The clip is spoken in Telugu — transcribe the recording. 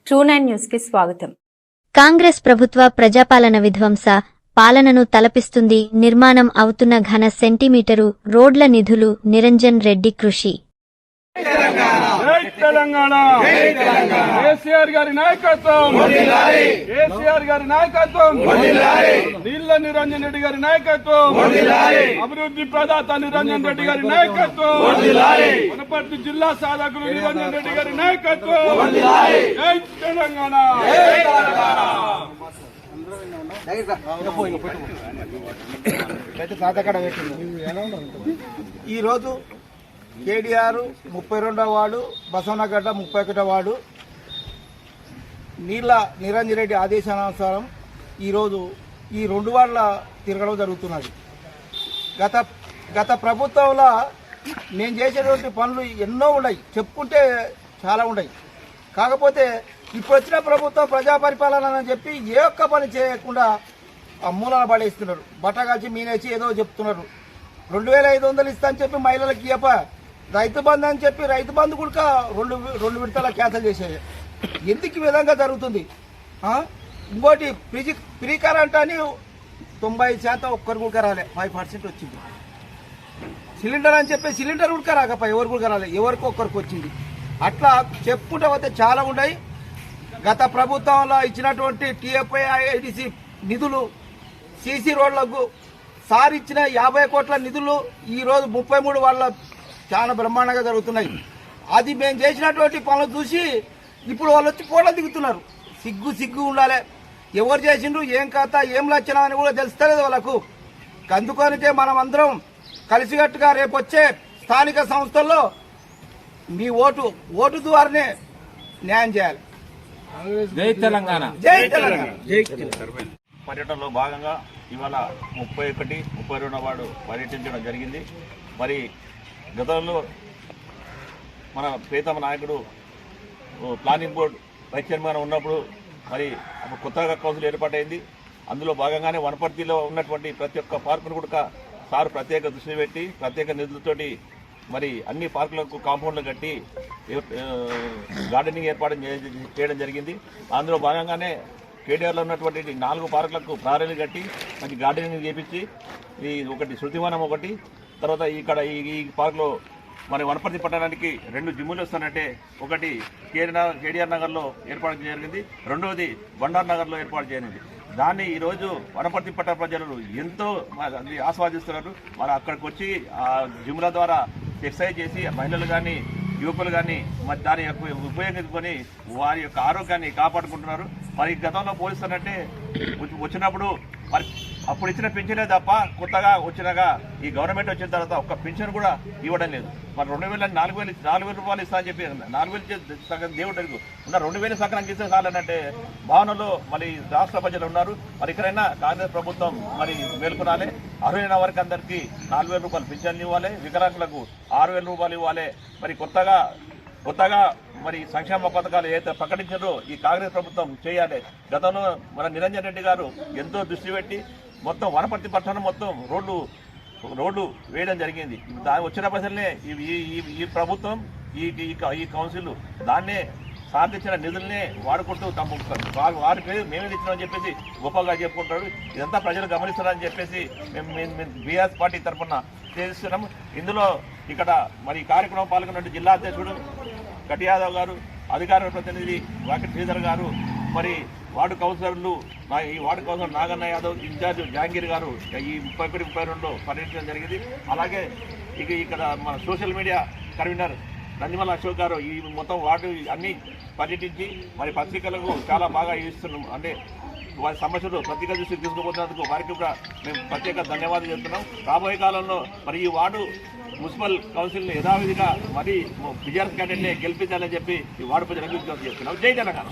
ట్రూ9 న్యూస్ కి స్వాగతం. కాంగ్రెస్ ప్రభుత్వ ప్రజాపాలన విధ్వంస పాలనను తలపిస్తుంది. నిర్మాణం అవుతున్న ఘన సెంటీమీటరు రోడ్ల నిధులు నిరంజన్ రెడ్డి కృషి. తెలంగాణ కేసీఆర్ గారి నాయకత్వం, కేసీఆర్ గారి నాయకత్వం, నీళ్ల నిరంజన్ రెడ్డి గారి నాయకత్వం, అభివృద్ధి ప్రదాత నిరంజన్ రెడ్డి గారి నాయకత్వం, వనపర్తి జిల్లా సాధకులు నిరంజన్ రెడ్డి గారి నాయకత్వం. జై తెలంగాణ. ఈరోజు కేడీఆర్ 32వ వార్డు, బసవనగడ్డ 31వ వార్డు నీళ్ల నిరంజన్ రెడ్డి ఆదేశానుసారం ఈరోజు ఈ 2 వార్డుల తిరగడం జరుగుతున్నది. గత ప్రభుత్వంలో నేను చేసేటువంటి పనులు ఎన్నో ఉన్నాయి, చెప్పుకుంటే చాలా ఉన్నాయి. కాకపోతే ఇప్పుడు వచ్చిన ప్రభుత్వం ప్రజా పరిపాలన అని చెప్పి ఏ ఒక్క పని చేయకుండా ఆ మూలన పడేస్తున్నారు. బట్టగాల్చి మీనేసి ఏదో చెప్తున్నారు. 2500 ఇస్తా అని చెప్పి మహిళలకు ఇయ్యప, రైతు బంధు అని చెప్పి రైతు బంధు కూడా రెండు విడతల క్యాన్సిల్ చేసేది. ఎందుకు ఈ విధంగా జరుగుతుంది? ఇంకోటి ఫ్రీ కరెంట్ అని 90% ఒక్కరు కూడా రాలే, 5% వచ్చింది. సిలిండర్ అని చెప్పి సిలిండర్ కూడా రాకపోయి ఎవరు కూడా రాలే, ఎవరికి ఒక్కరికి వచ్చింది. అట్లా చెప్పుకుంటే పోతే చాలా ఉన్నాయి. గత ప్రభుత్వంలో ఇచ్చినటువంటి టీఎఫ్ఐ ఐడిసి నిధులు, సీసీ రోడ్లకు సార్ ఇచ్చిన 50 కోట్ల నిధులు ఈరోజు 33 వాళ్ళ చాలా బ్రహ్మాండంగా జరుగుతున్నాయి. అది మేము చేసినటువంటి పనులు చూసి ఇప్పుడు వాళ్ళు వచ్చి ఫోటో దిగుతున్నారు. సిగ్గు ఉండాలి. ఎవరు చేసిండ్రు, ఏం కథ, ఏం లక్షణం అని కూడా తెలుస్తలేదు వాళ్ళకు. అందుకొనికే మనం అందరం కలిసికట్టుగా రేపు వచ్చే స్థానిక సంస్థల్లో మీ ఓటు ద్వారానే న్యాయం చేయాలి. జై తెలంగాణ. జై తెలంగాణ. పర్యటనలో భాగంగా ఇవాళ 31, 32వ వార్డు పర్యటించడం జరిగింది. మరి గతంలో మన ప్రీతమ నాయకుడు ప్లానింగ్ బోర్డు వైస్ చైర్మన్ ఉన్నప్పుడు మరి అప్పుడు కొత్తగా కౌన్సిల్ ఏర్పాటైంది. అందులో భాగంగానే వనపర్తిలో ఉన్నటువంటి ప్రతి ఒక్క పార్కును కూడా సార్ ప్రత్యేక దృష్టి పెట్టి ప్రత్యేక నిధులతోటి మరి అన్ని పార్కులకు కాంపౌండ్లు కట్టి గార్డెనింగ్ ఏర్పాటు చేయడం జరిగింది. అందులో భాగంగానే కేడీఆర్లో ఉన్నటువంటి 4 పార్కులకు ప్రారీలు కట్టి మంచి గార్డెనింగ్ చేపించి ఈ ఒకటి శృతివనం, ఒకటి తర్వాత ఇక్కడ ఈ పార్కులో మన వనపర్తి పట్టణానికి 2 జిమ్ములు వస్తానంటే ఒకటి కేడీఆర్ నగర్లో ఏర్పాటు జరిగింది, రెండవది బండార్ నగర్లో ఏర్పాటు చేయనుంది. దాన్ని ఈరోజు వనపర్తి పట్టణ ప్రజలు ఎంతో ఆస్వాదిస్తున్నారు. మరి అక్కడికి వచ్చి ఆ జిమ్ల ద్వారా ఎక్సర్సైజ్ చేసి మహిళలు కానీ యువకులు కానీ మరి దాని యొక్క ఉపయోగించుకొని వారి యొక్క ఆరోగ్యాన్ని కాపాడుకుంటున్నారు. మరి గతంలో పోలిస్తానంటే వచ్చినప్పుడు మరి అప్పుడు ఇచ్చిన పింఛనే తప్ప కొత్తగా వచ్చినాక ఈ గవర్నమెంట్ వచ్చిన తర్వాత ఒక్క పింఛన్ కూడా ఇవ్వడం లేదు. మరి 4,000 రూపాయలు ఇస్తా అని చెప్పి 4,000 సగం దేవుడు ఉన్న 2,000 సగం ఇస్తే చాలనంటే భావనలో మరి రాష్ట్ర ప్రజలు ఉన్నారు. మరి ఇక్కడైనా కాంగ్రెస్ ప్రభుత్వం మరి మేల్కొనాలి. అర్హులైన వారికి అందరికీ 4,000 రూపాయలు పింఛన్లు ఇవ్వాలి, వికలాంగులకు 6,000 రూపాయలు ఇవ్వాలి. మరి కొత్తగా మరి సంక్షేమ పథకాలు ఏదైతే ప్రకటించారో ఈ కాంగ్రెస్ ప్రభుత్వం చేయాలి. గతంలో మన నిరంజన్ రెడ్డి గారు ఎంతో దృష్టి పెట్టి మొత్తం వనపర్తి పట్టణం మొత్తం రోడ్లు వేయడం జరిగింది. దాని వచ్చిన పైసలనే ఈ ప్రభుత్వం ఈ కౌన్సిల్ దాన్నే సాధించిన నిధులనే వాడుకుంటూ వారికి మేమే తెచ్చినామని చెప్పేసి గొప్పగా చెప్పుకుంటారు. ఇదంతా ప్రజలు గమనిస్తారని చెప్పేసి మేము బీఆర్ఎస్ పార్టీ తరఫున చేస్తున్నాము. ఇందులో ఇక్కడ మరి కార్యక్రమం పాల్గొన్న జిల్లా అధ్యక్షుడు కటి యాదవ్ గారు, అధికార ప్రతినిధి వాకిట్ శ్రీధర్ గారు, మరి వార్డు కౌన్సిలర్లు ఈ ward councillor Naganna Yadav, incharge Jahangir గారు ఈ 31, 32లో పర్యటించడం జరిగింది. అలాగే ఇక్కడ మన social media convener Nandimala Ashok గారు ఈ మొత్తం వార్డు అన్ని పర్యటించి మరి పత్రికలకు చాలా బాగా ఇస్తున్నాం. అంటే వారి సమస్యలు పత్రిక దృష్టికి తీసుకుపోతున్నందుకు వారికి కూడా మేము ప్రత్యేక ధన్యవాదాలు చెప్తున్నాం. రాబోయే కాలంలో మరి ఈ వార్డు మున్సిపల్ కౌన్సిల్ని యథావిధిగా మరి బీఆర్ఎస్ క్యాండిడేట్ని గెలిపించాలని చెప్పి ఈ వార్డు ప్రజలకు విజ్ఞప్తి చేస్తున్నాం. జై తెలంగాణ.